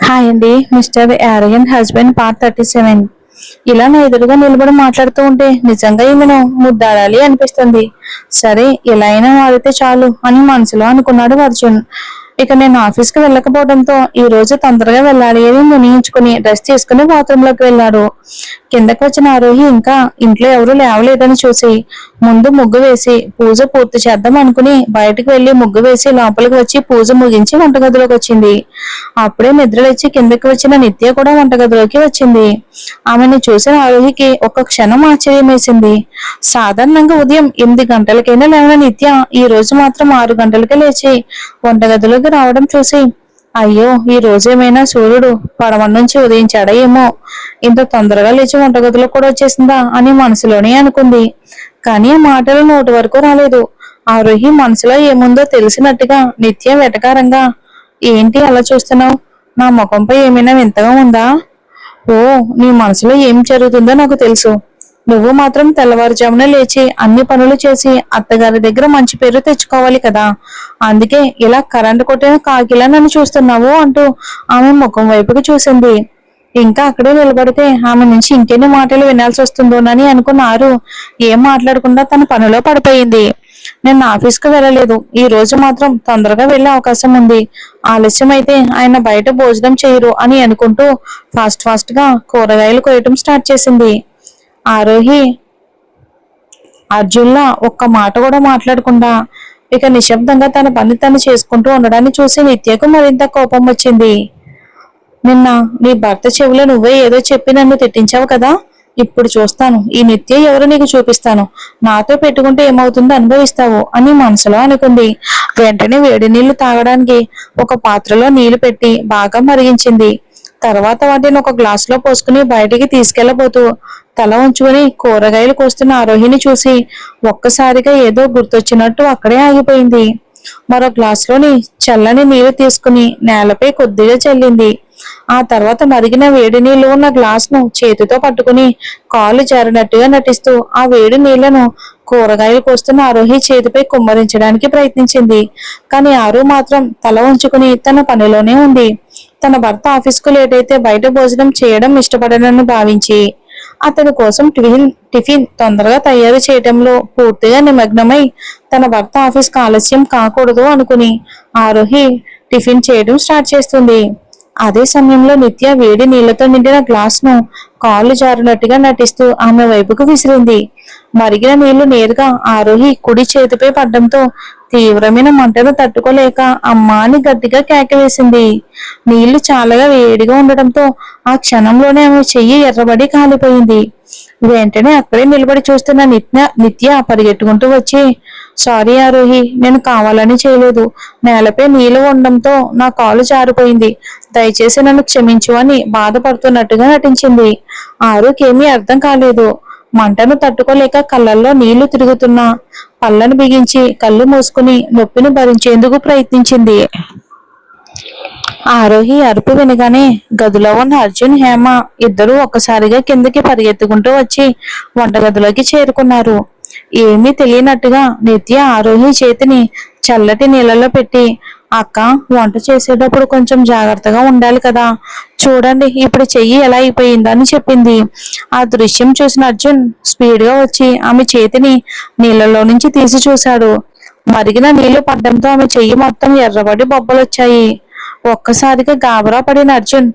Hi అండి. Mister arrogant husband part 37. ఇలా నా ఎదురుగా నిలబడి మాట్లాడుతూ ఉంటే నిజంగా ఈమెను ముద్దాడాలి అనిపిస్తుంది. సరే ఎలా అయినా వాడితే చాలు అని మనసులో అనుకున్నాడు అర్జున్. ఇక నేను ఆఫీస్కి వెళ్ళకపోవడంతో ఈ రోజు తొందరగా వెళ్ళాలి అని నిర్ణయించుకుని డ్రెస్ చేసుకుని బాత్రూమ్ లోకి వెళ్ళాడు. కిందకి వచ్చిన ఆరోహి ఇంకా ఇంట్లో ఎవరూ లేవలేదని చూసి ముందు ముగ్గు వేసి పూజ పూర్తి చేద్దాం అనుకుని బయటకు వెళ్లి ముగ్గు వేసి లోపలికి వచ్చి పూజ ముగించి వంటగదిలోకి వచ్చింది. అప్పుడే నిద్రలేచి కిందకి వచ్చిన నిత్య కూడా వంటగదిలోకి వచ్చింది. ఆమెను చూసిన ఆరోహికి ఒక్క క్షణం ఆశ్చర్యం వేసింది. సాధారణంగా ఉదయం 8 గంటలకైనా లేవని నిత్య ఈ రోజు మాత్రం 6 గంటలకే లేచి వంటగదిలోకి రావడం చూసి అయ్యో ఈ రోజేమైనా సూర్యుడు పడమటి నుంచి ఉదయించాడా ఏమో, ఇంత తొందరగా లేచి వంటగదిలో కూడా వచ్చేసిందా అని మనసులోనే అనుకుంది. కానీ ఆ మాటలు నోటి వరకు రాలేదు. ఆరోహి మనసులో ఏముందో తెలిసినట్టుగా నిత్య వెటకారంగా ఏంటి అలా చూస్తున్నావు, నా ముఖంపై ఏమైనా వింతగా ఉందా? ఓ, నీ మనసులో ఏం జరుగుతుందో నాకు తెలుసు. నువ్వు మాత్రం తెల్లవారుజామున లేచి అన్ని పనులు చేసి అత్తగారి దగ్గర మంచి పేరు తెచ్చుకోవాలి కదా, అందుకే ఇలా కరెంటు కొట్టిన కాకిలా నన్ను చూస్తున్నావు అంటూ ఆమె ముఖం వైపుకి చూసింది. ఇంకా అక్కడే నిలబడితే ఆమె నుంచి ఇంకెన్ని మాటలు వినాల్సి వస్తుందోనని అనుకున్నారు. ఏం మాట్లాడకుండా తన పనిలో పడిపోయింది. నేను ఆఫీస్కి వెళ్ళలేదు, ఈ రోజు మాత్రం తొందరగా వెళ్ళే అవకాశం ఉంది. ఆలస్యం అయితే ఆయన బయట భోజనం చేయరు అని అనుకుంటూ ఫాస్ట్ గా కూరగాయలు కోయటం స్టార్ట్ చేసింది. ఆరోహి అర్జున్లా ఒక్క మాట కూడా మాట్లాడకుండా ఇక నిశ్శబ్దంగా తన పని తను చేసుకుంటూ ఉండడాన్ని చూసి నిత్యకు మరింత కోపం వచ్చింది. నిన్న నీ భర్త చెవిలో నువ్వే ఏదో చెప్పి నన్ను తిట్టించావు కదా, ఇప్పుడు చూస్తాను ఈ నిత్య ఎవరు నీకు చూపిస్తాను, నాతో పెట్టుకుంటే ఏమవుతుందో అనుభవిస్తావు అని మనసులో అనుకుంది. వెంటనే వేడి నీళ్లు తాగడానికి ఒక పాత్రలో నీళ్లు పెట్టి బాగా మరిగించింది. తర్వాత వాటిని ఒక గ్లాసులో పోసుకుని బయటికి తీసుకెళ్లబోతూ తల ఉంచుకుని కూరగాయలు కోస్తున్న ఆరోహిని చూసి ఒక్కసారిగా ఏదో గుర్తొచ్చినట్టు అక్కడే ఆగిపోయింది. మరో గ్లాసులోని చల్లని నీళ్లు తీసుకుని నేలపై కొద్దిగా చల్లింది. ఆ తర్వాత మరిగిన వేడి నీళ్లు ఉన్న గ్లాసును చేతితో పట్టుకుని కాలు జారినట్టుగా నటిస్తూ ఆ వేడి నీళ్లను కూరగాయలు కోస్తున్న ఆరోహి చేతిపై కుమ్మరించడానికి ప్రయత్నించింది. కానీ ఆరు మాత్రం తల ఉంచుకుని తన పనిలోనే ఉంది. తన భర్త ఆఫీస్కు లేట్ అయితే బయట భోజనం చేయడం ఇష్టపడనని భావించి అతని కోసం టిఫిన్ తొందరగా తయారు చేయడంలో పూర్తిగా నిమగ్నమై తన భర్త ఆఫీస్కి ఆలస్యం కాకూడదు అనుకుని ఆరోహి టిఫిన్ చేయడం స్టార్ట్ చేస్తుంది. అదే సమయంలో నిత్య వేడి నీళ్లతో నిండిన గ్లాసును కాళ్ళు జారినట్టుగా నటిస్తూ ఆమె వైపుకు విసిరింది. మరిగిన నీళ్లు నేరుగా ఆరోహి కుడి చేతిపై పడ్డంతో తీవ్రమైన మంటను తట్టుకోలేక అమ్మా అని గట్టిగా కేక వేసింది. నీళ్లు చాలా వేడిగా ఉండటంతో ఆ క్షణంలోనే ఆమె చెయ్యి ఎర్రబడి కాలిపోయింది. వెంటనే అక్కడే నిలబడి చూస్తున్న నిత్య పరిగెట్టుకుంటూ వచ్చి సారీ ఆరోహి, నేను కావాలని చేయలేదు, నేలపై నీళ్లు ఉండడంతో నా కాలు జారిపోయింది, దయచేసి నన్ను క్షమించు అని బాధపడుతున్నట్టుగా నటించింది. ఆరుకేమీ అర్థం కాలేదు. మంటను తట్టుకోలేక కళ్ళల్లో నీళ్లు తిరుగుతున్నా పళ్ళను బిగించి కళ్ళు మూసుకుని నొప్పిని భరించేందుకు ప్రయత్నించింది. ఆరోహి అరుపు వినగానే గదిలో ఉన్న అర్జున్, హేమ ఇద్దరూ ఒక్కసారిగా కిందకి పరిగెత్తుకుంటూ వచ్చి వంటగదిలోకి చేరుకున్నారు. ఏమీ తెలియనట్టుగా నిత్య ఆరోహి చేతిని చల్లటి నీళ్ళలో పెట్టి అక్క, వంట చేసేటప్పుడు కొంచెం జాగ్రత్తగా ఉండాలి కదా, చూడండి ఇప్పుడు చెయ్యి ఎలా అయిపోయిందో అని చెప్పింది. ఆ దృశ్యం చూసిన అర్జున్ స్పీడ్ గా వచ్చి ఆమె చేతిని నీళ్ళలో నుంచి తీసి చూశాడు. మరిగిన నీళ్లు పడ్డంతో ఆమె చెయ్యి మొత్తం ఎర్రబడి బొబ్బలొచ్చాయి. ఒక్కసారిగా గాబరా పడిన అర్జున్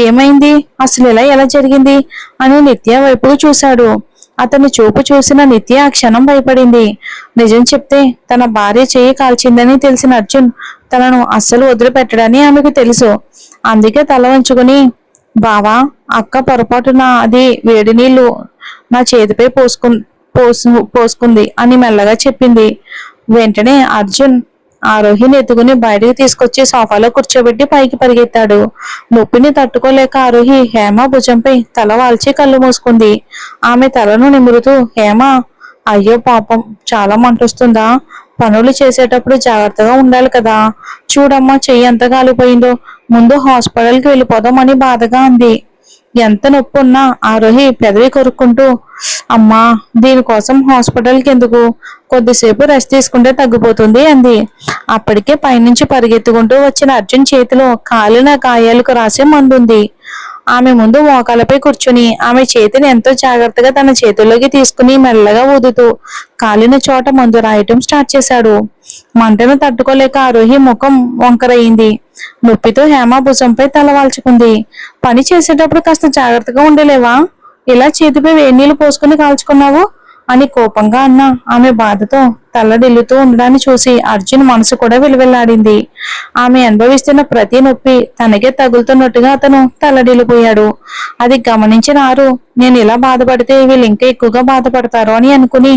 ఏమైంది, అసలు ఇలా ఎలా జరిగింది అని నిత్య వైపుకు చూశాడు. అతని చూపు చూసిన నిత్య ఆ క్షణం భయపడింది. నిజం చెప్తే తన భార్య చెయ్యి కాల్చిందని తెలిసిన అర్జున్ తనను అస్సలు వదిలిపెట్టడని ఆమెకు తెలుసు. అందుకే తల వంచుకుని బావా, అక్క పొరపాటున అది వేడి నీళ్లు నా చేతిపై పోసుకుంది అని మెల్లగా చెప్పింది. వెంటనే అర్జున్ ఆరోహిని ఎత్తుకుని బయటకు తీసుకొచ్చి సోఫాలో కూర్చోబెట్టి పైకి పరిగెత్తాడు. నొప్పిని తట్టుకోలేక ఆరోహి హేమ భుజంపై తల వాల్చి కళ్ళు మూసుకుంది. ఆమె తలను నిమురుతూ హేమ, అయ్యో పాపం, చాలా మంటొస్తుందా, పనులు చేసేటప్పుడు జాగ్రత్తగా ఉండాలి కదా, చూడమ్మా చెయ్యి ఎంత కాలిపోయిందో, ముందు హాస్పిటల్కి వెళ్ళిపోదాం అని బాధగా అంది. ఎంత నొప్పి ఉన్నా ఆరోహి పెదవి కొరుక్కుంటూ, అమ్మా, దీనికోసం హాస్పిటల్కి ఎందుకు, కొద్దిసేపు రెస్ట్ తీసుకుంటే తగ్గిపోతుంది అంది. అప్పటికే పైనుంచి పరిగెత్తుకుంటూ వచ్చిన అర్జున్ చేతిలో కాలిన గాయాలకు రాసే మందుంది. ఆమె ముందు మోకాలపై కూర్చుని ఆమె చేతిని ఎంతో జాగ్రత్తగా తన చేతుల్లోకి తీసుకుని మెల్లగా ఊదుతూ కాలిన చోట మందు రాయటం స్టార్ట్ చేశాడు. మంటను తట్టుకోలేక ఆరోహి ముఖం వంకరయింది. నొప్పితో హేమ భుజంపై తలవాల్చుకుంది. పని చేసేటప్పుడు కాస్త జాగ్రత్తగా ఉండలేవా? ఇలా చేతిపై వేడినీళ్లు పోసుకుని కాల్చుకున్నావు అని కోపంగా అన్న ఆమె బాధతో తల్లడిల్లుతూ ఉండడాన్ని చూసి అర్జున్ మనసు కూడా విలువెల్లాడింది. ఆమె అనుభవిస్తున్న ప్రతి నొప్పి తనకే తగులుతున్నట్టుగా అతను తల్లడిల్లిపోయాడు. అది గమనించిన ఆరు, నేను ఇలా బాధపడితే వీళ్ళు ఇంకా ఎక్కువగా బాధపడతారు అని అనుకుని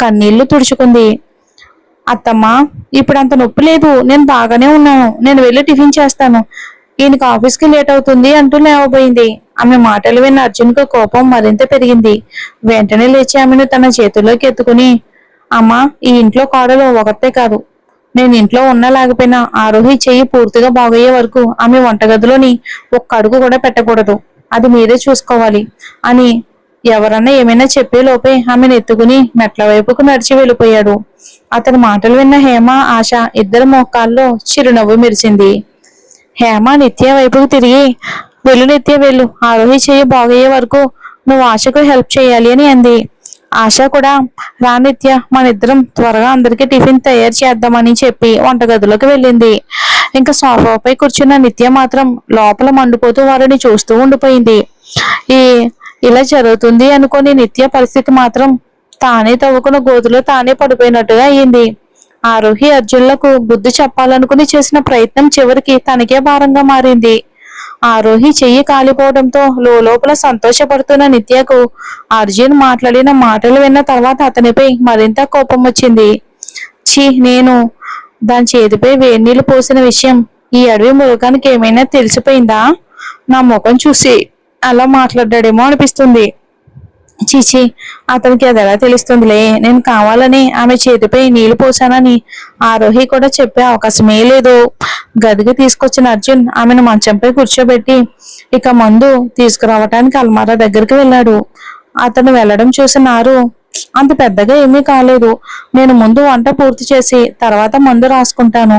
కన్నీళ్లు తుడుచుకుంది. అత్తమ్మా, ఇప్పుడు అంత నొప్పి లేదు, నేను బాగానే ఉన్నాను, నేను వెళ్ళి టిఫిన్ చేస్తాను, ఈయనకి ఆఫీస్కి లేట్ అవుతుంది అంటూ లేవబోయింది. ఆమె మాటలు విన్న అర్జున్కు కోపం మరింత పెరిగింది. వెంటనే లేచి ఆమెను తన చేతుల్లోకి ఎత్తుకుని, అమ్మా, ఈ ఇంట్లో కోడలు ఒకతే కాదు, నేను ఇంట్లో ఉన్నా లేకపోయినా ఆరోహి చెయ్యి పూర్తిగా బాగయ్యే వరకు ఆమె వంటగదిలోని ఒక్క అడుగు కూడా పెట్టకూడదు, అది మీరే చూసుకోవాలి అని ఎవరన్నా ఏమైనా చెప్పే లోపే ఆమెను ఎత్తుకుని మెట్ల వైపుకు నడిచి వెళ్ళిపోయాడు. అతని మాటలు విన్న హేమ, ఆశ ఇద్దరు మోకాల్లో చిరునవ్వు మెరిసింది. హేమ నిత్య వైపుకు తిరిగి, వెళ్ళు నిత్య, వెళ్ళు, ఆరోహి చెయ్యి బాగయ్యే వరకు నువ్వు ఆశకు హెల్ప్ చేయాలి అని అంది. ఆశ కూడా, రా నిత్య, మన ఇద్దరం త్వరగా అందరికీ టిఫిన్ తయారు చేద్దామని చెప్పి వంటగదిలోకి వెళ్ళింది. ఇంకా సోఫాపై కూర్చున్న నిత్య మాత్రం లోపల మండిపోతూ వారిని చూస్తూ ఉండిపోయింది. ఈ ఇలా జరుగుతుంది అనుకుని నిత్య పరిస్థితి మాత్రం తానే తవ్వుకున్న గోతులో తానే పడిపోయినట్టుగా అయ్యింది. ఆరోహి అర్జున్లకు బుద్ధి చెప్పాలనుకుని చేసిన ప్రయత్నం చివరికి తనకే భారంగా మారింది. ఆరోహి చెయ్యి కాలిపోవడంతో లోపల సంతోషపడుతున్న నిత్యకు అర్జున్ మాట్లాడిన మాటలు విన్న తర్వాత అతనిపై మరింత కోపం వచ్చింది. నేను దాని చేతిపై వేడినీళ్లు పోసిన విషయం ఈ అడవి మృగానికి ఏమైనా తెలిసిపోయిందా? నా ముఖం చూసి అలా మాట్లాడాడేమో అనిపిస్తుంది. చీచి, అతనికి అది ఎలా తెలుస్తుందిలే, నేను కావాలని ఆమె చేతిపై నీళ్లు పోసానని ఆరోహి కూడా చెప్పే అవకాశమే లేదు. గదికి తీసుకొచ్చిన అర్జున్ ఆమెను మంచంపై కూర్చోబెట్టి ఇక మందు తీసుకురావటానికి అల్మారా దగ్గరికి వెళ్ళాడు. అతను వెళ్ళడం చూసిన నారు, అంత పెద్దగా ఏమీ కాలేదు, నేను ముందు వంట పూర్తి చేసి తర్వాత మందు రాసుకుంటాను,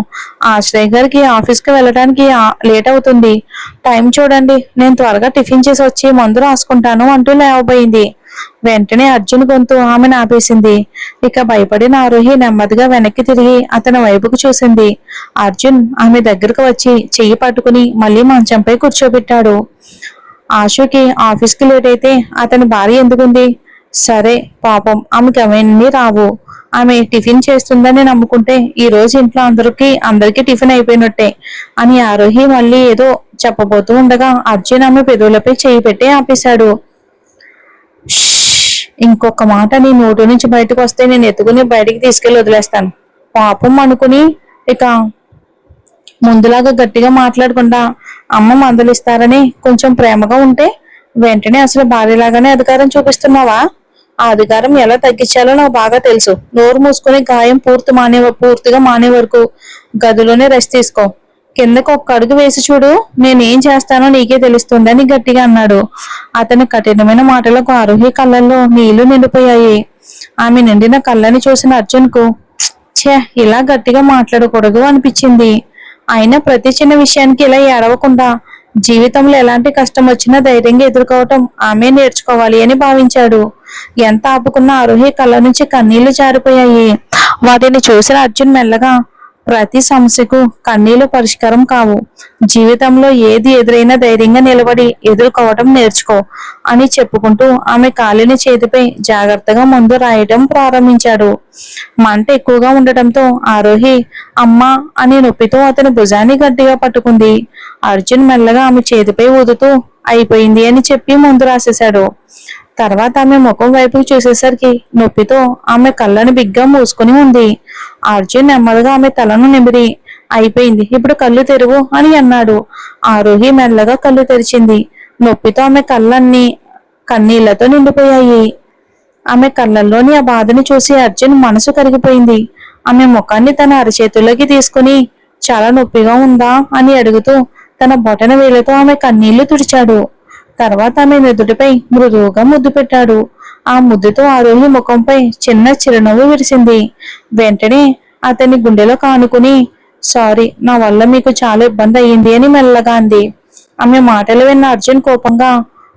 ఆశ్రయ్ గారికి ఆఫీస్కి వెళ్ళడానికి లేట్ అవుతుంది, టైం చూడండి, నేను త్వరగా టిఫిన్ చేసి వచ్చి మందు రాసుకుంటాను అంటూ లేవబోయింది. వెంటనే అర్జున్ గొంతు ఆమెను ఆపేసింది. ఇక భయపడిన ఆరోహి నెమ్మదిగా వెనక్కి తిరిగి అతని వైపుకు చూసింది. అర్జున్ ఆమె దగ్గరకు వచ్చి చెయ్యి పట్టుకుని మళ్ళీ మంచంపై కూర్చోబెట్టాడు. ఆశుకి ఆఫీస్కి లేట్ అయితే అతని భార్య ఎందుకుంది? సరే, పాపం, ఆమెకి అవన్నీ రావు, ఆమె టిఫిన్ చేస్తుందని నమ్ముకుంటే ఈ రోజు ఇంట్లో అందరికీ టిఫిన్ అయిపోయినట్టే అని ఆరోహి మళ్ళీ ఏదో చెప్పబోతూ ఉండగా అర్జున్ ఆమె పెదవులపై చేయి పెట్టి ఆపేశాడు. ఇంకొక మాట నీ నోటి నుంచి బయటకు వస్తే నేను ఎత్తుకుని బయటికి తీసుకెళ్లి వదిలేస్తాను. పాపం అనుకుని ఇక ముందులాగా గట్టిగా మాట్లాడకుండా అమ్మ మందలిస్తారని కొంచెం ప్రేమగా ఉంటే వెంటనే అసలు భార్యలాగానే అధికారం చూపిస్తున్నావా? ఆ అధికారం ఎలా తగ్గించాలో నాకు బాగా తెలుసు. నోరు మూసుకొని గాయం పూర్తిగా మానే వరకు గదిలోనే రెస్ట్ తీసుకో. కిందకు ఒక్క అడుగు వేసి చూడు, నేనేం చేస్తానో నీకే తెలుస్తుందని గట్టిగా అన్నాడు. అతని కఠినమైన మాటలకు ఆరోహి కళ్ళల్లో నీళ్లు నిండిపోయాయి. ఆమె నిండిన కళ్ళని చూసిన అర్జున్కు ఇలా గట్టిగా మాట్లాడకూడదు అనిపించింది. అయినా ప్రతి చిన్న విషయానికి ఇలా ఏడవకుండా జీవితంలో ఎలాంటి కష్టం వచ్చినా ధైర్యంగా ఎదుర్కోవటం ఆమె నేర్చుకోవాలి అని భావించాడు. ఎంత ఆపుకున్న ఆరోహి కళ్ళ నుంచి కన్నీళ్లు జారిపోయాయి. వాటిని చూసిన అర్జున్ మెల్లగా, ప్రతి సమస్యకు కన్నీళ్లు పరిష్కారం కావు, జీవితంలో ఏది ఎదురైనా ధైర్యంగా నిలబడి ఎదుర్కోవటం నేర్చుకో అని చెప్పుకుంటూ ఆమె కాలిన చేతిపై జాగ్రత్తగా మందు రాయటం ప్రారంభించాడు. మంట ఎక్కువగా ఉండటంతో ఆరోహి అమ్మా అని నొప్పితో అతని భుజాన్ని గట్టిగా పట్టుకుంది. అర్జున్ మెల్లగా ఆమె చేతిపై ఊదుతూ అయిపోయింది అని చెప్పి మందు రాసేశాడు. తర్వాత ఆమె ముఖం వైపు చూసేసరికి నొప్పితో ఆమె కళ్ళను బిగ్గా మూసుకుని ఉంది. అర్జున్ నెమ్మదిగా ఆమె తలను నిమిరి అయిపోయింది, ఇప్పుడు కళ్ళు తెరువు అని అన్నాడు. ఆరోహి మెల్లగా కళ్ళు తెరిచింది. నొప్పితో ఆమె కళ్ళన్నీ కన్నీళ్లతో నిండిపోయాయి. ఆమె కళ్ళల్లోని ఆ బాధను చూసి అర్జున్ మనసు కరిగిపోయింది. ఆమె ముఖాన్ని తన అరచేతుల్లోకి తీసుకుని చాలా నొప్పిగా ఉందా అని అడుగుతూ తన బొటన వేలతో ఆమె కన్నీళ్లు తుడిచాడు. తర్వాత ఆమె నుదుటిపై మృదువుగా ముద్దు పెట్టాడు. ఆ ముద్దుతో ఆరోహి ముఖంపై చిన్న చిరునవ్వు విరిసింది. వెంటనే అతని గుండెలో కానుకుని, సారీ, నా వల్ల మీకు చాలా ఇబ్బంది అయ్యింది అని మెల్లగా అంది. ఆమె మాటలు విన్న అర్జున్ కోపంగా,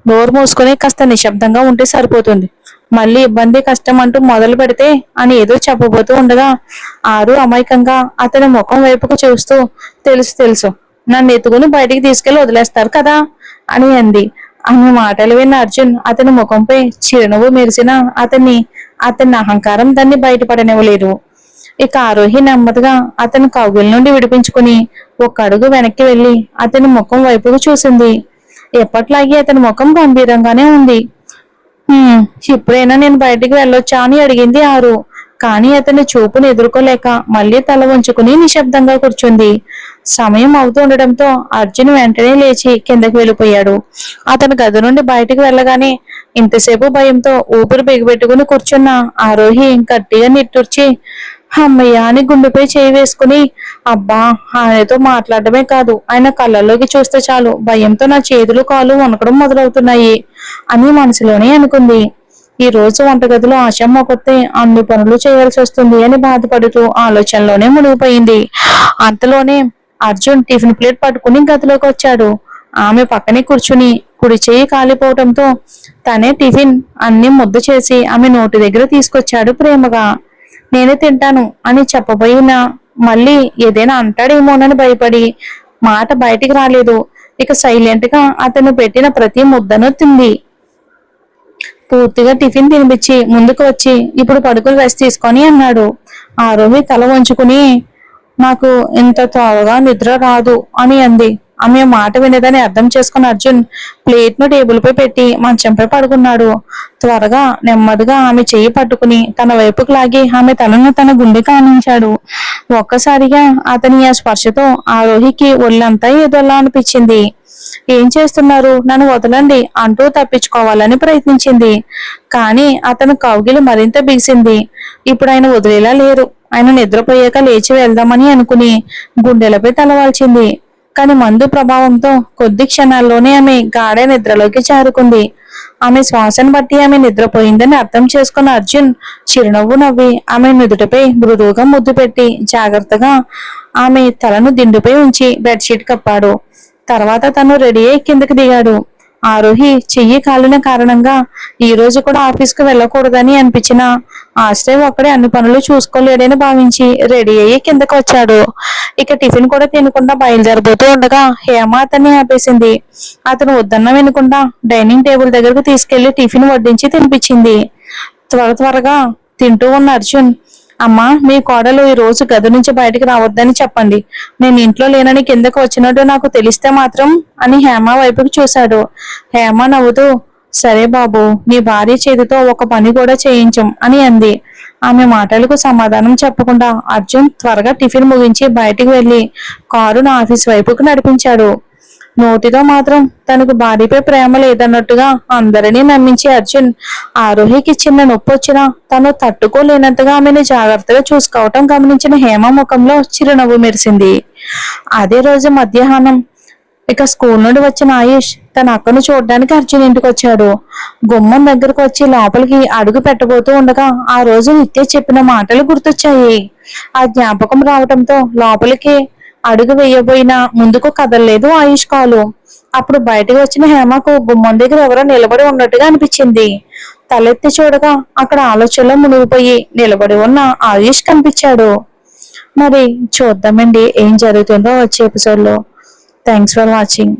నోరు మూసుకొని కాస్త నిశ్శబ్దంగా ఉంటే సరిపోతుంది, మళ్ళీ ఇబ్బంది కష్టం అంటూ మొదలు పెడితే అని ఏదో చెప్పబోతూ ఉండగా ఆరు అమాయకంగా అతని ముఖం వైపుకు చూస్తూ, తెలుసు తెలుసు, నన్ను ఎత్తుకుని బయటికి తీసుకెళ్లి వదిలేస్తారు కదా అని అంది. ఆమె మాటలు విన్న అర్జున్ అతని ముఖంపై చిరునవ్వు మెరిసిన అతని అహంకారం దాన్ని బయటపడనివ్వలేదు. ఇక ఆరోహి నెమ్మదిగా అతని కౌగిలి నుండి విడిపించుకుని ఒక అడుగు వెనక్కి వెళ్లి అతని ముఖం వైపుకు చూసింది. ఎప్పట్లాగే అతని ముఖం గంభీరంగానే ఉంది. ఇప్పుడైనా నేను బయటికి వెళ్ళొచ్చా అని అడిగింది ఆరు. కానీ అతని చూపును ఎదుర్కోలేక మళ్లీ తల వంచుకుని నిశ్శబ్దంగా కూర్చుంది. సమయం అవుతూ ఉండడంతో అర్జున్ వెంటనే లేచి కిందకి వెళ్ళిపోయాడు. అతని గది నుండి బయటికి వెళ్ళగానే ఇంతసేపు భయంతో ఊపిరి బిగబెట్టుకుని కూర్చున్న ఆరోహి గట్టిగా నిట్టూర్చి, అమ్మయ్య అని గుండెపై చేయి వేసుకుని, అబ్బా, ఆయనతో మాట్లాడటమే కాదు, ఆయన కళ్ళల్లోకి చూస్తే చాలు భయంతో నా చేతులు కాళ్ళు వణకడం మొదలవుతున్నాయి అని మనసులోనే అనుకుంది. ఈ రోజు వంటగదిలో ఆశమ్మ కొత్తే అన్ని పనులు చేయాల్సి వస్తుంది అని బాధపడుతూ ఆలోచనలోనే మునిగిపోయింది. అంతలోనే అర్జున్ టిఫిన్ ప్లేట్ పట్టుకుని గదిలోకి వచ్చాడు. ఆమె పక్కనే కూర్చుని కుడి చేయి కాలిపోవటంతో తనే టిఫిన్ అన్ని ముద్ద చేసి ఆమె నోటి దగ్గర తీసుకొచ్చాడు ప్రేమగా. నేనే తింటాను అని చెప్పబోయినా మళ్ళీ ఏదైనా అంటాడేమోనని భయపడి మాట బయటికి రాలేదు. ఇక సైలెంట్ గా అతను పెట్టిన ప్రతి ముద్దను తింది. పూర్తిగా టిఫిన్ తినిపించి ముందుకు వచ్చి, ఇప్పుడు పడుకుని రెస్ట్ తీసుకొని అన్నాడు. ఆరోహి తల వంచుకుని, నాకు ఇంత త్వరగా నిద్ర రాదు అని అంది. ఆమె మాట వినదని అర్థం చేసుకున్న అర్జున్ ప్లేట్ ను టేబుల్ పై పెట్టి మంచంపై పడుకున్నాడు. త్వరగా నెమ్మదిగా ఆమె చెయ్యి పట్టుకుని తన వైపుకు లాగి ఆమె తలను తన గుండె కానించాడు. ఒక్కసారిగా అతని ఆ స్పర్శతో ఆరోహికి ఒళ్ళంతా ఏదోలా అనిపించింది. ఏం చేస్తున్నారు, నన్ను వదలండి అంటూ తప్పించుకోవాలని ప్రయత్నించింది. కానీ అతను కౌగిలి మరింత బిగిసింది. ఇప్పుడు ఆయన వదిలేలా లేరు. ఆయన నిద్రపోయాక లేచి వెళ్దామని అనుకుని గుండెలపై తలవాల్చింది. కానీ మందు ప్రభావంతో కొద్ది క్షణాల్లోనే ఆమె గాఢ నిద్రలోకి జారుకుంది. ఆమె శ్వాసను బట్టి ఆమె నిద్రపోయిందని అర్థం చేసుకున్న అర్జున్ చిరునవ్వు నవ్వి ఆమె నుదుటిపై మృదువుగా ముద్దు పెట్టి జాగ్రత్తగా ఆమె తలను దిండుపై ఉంచి బెడ్షీట్ కప్పాడు. తర్వాత తను రెడీ అయి కిందకి దిగాడు. ఆరోహి చెయ్యి కాలిన కారణంగా ఈ రోజు కూడా ఆఫీస్కు వెళ్ళకూడదని అనిపించిన ఆశ్రయ్ ఒక్కడే అన్ని పనులు చూసుకోలేడని భావించి రెడీ అయ్యి కిందకి వచ్చాడు. ఇక టిఫిన్ కూడా తినకుండా బయలుదేరబోతూ ఉండగా హేమ అతన్ని ఆపేసింది. అతను వద్దన్న వినకుండా డైనింగ్ టేబుల్ దగ్గరకు తీసుకెళ్లి టిఫిన్ వడ్డించి తినిపించింది. త్వరగా తింటూ ఉన్న అర్జున్, అమ్మా, మీ కోడలు ఈ రోజు గది నుంచి బయటికి రావద్దని చెప్పండి. నేను ఇంట్లో లేనని కిందకు వచ్చినట్టు నాకు తెలిస్తే మాత్రం అని హేమ వైపుకి చూశాడు. హేమ నవ్వుతూ, సరే బాబు, నీ భార్య చేతితో ఒక పని కూడా చేయించం అని అంది. ఆమె మాటలకు సమాధానం చెప్పకుండా అర్జున్ త్వరగా టిఫిన్ ముగించి బయటికి వెళ్లి కారును ఆఫీస్ వైపుకు నడిపించాడు. నోటితో మాత్రం తనకు భార్యపై ప్రేమ లేదన్నట్టుగా అందరినీ నమ్మించి అర్జున్ ఆరోహికి చిన్న నొప్పి వచ్చినా తను తట్టుకోలేనంతగా ఆమెను జాగ్రత్తగా చూసుకోవటం గమనించిన హేమ ముఖంలో చిరునవ్వు మెరిసింది. అదే రోజు మధ్యాహ్నం ఇక స్కూల్ నుండి వచ్చిన ఆయుష్ తన అక్కను చూడడానికి అర్జున్ ఇంటికి వచ్చాడు. గుమ్మం దగ్గరకు వచ్చి లోపలికి అడుగు పెట్టబోతూ ఉండగా ఆ రోజు నిత్య చెప్పిన మాటలు గుర్తొచ్చాయి. ఆ జ్ఞాపకం రావటంతో లోపలికి అడుగు వేయబోయినా ముందుకు కదలలేదు ఆయుష్ కాలు. అప్పుడు బయటకు వచ్చిన హేమకు గుమ్మం దగ్గర ఎవరో నిలబడి ఉన్నట్టుగా అనిపించింది. తలెత్తి చూడగా అక్కడ ఆలోచనలో మునిగిపోయి నిలబడి ఉన్న ఆయుష్ కనిపించాడు. మరి చూద్దామండి ఏం జరుగుతుందో వచ్చే ఎపిసోడ్ లో. Thanks for watching.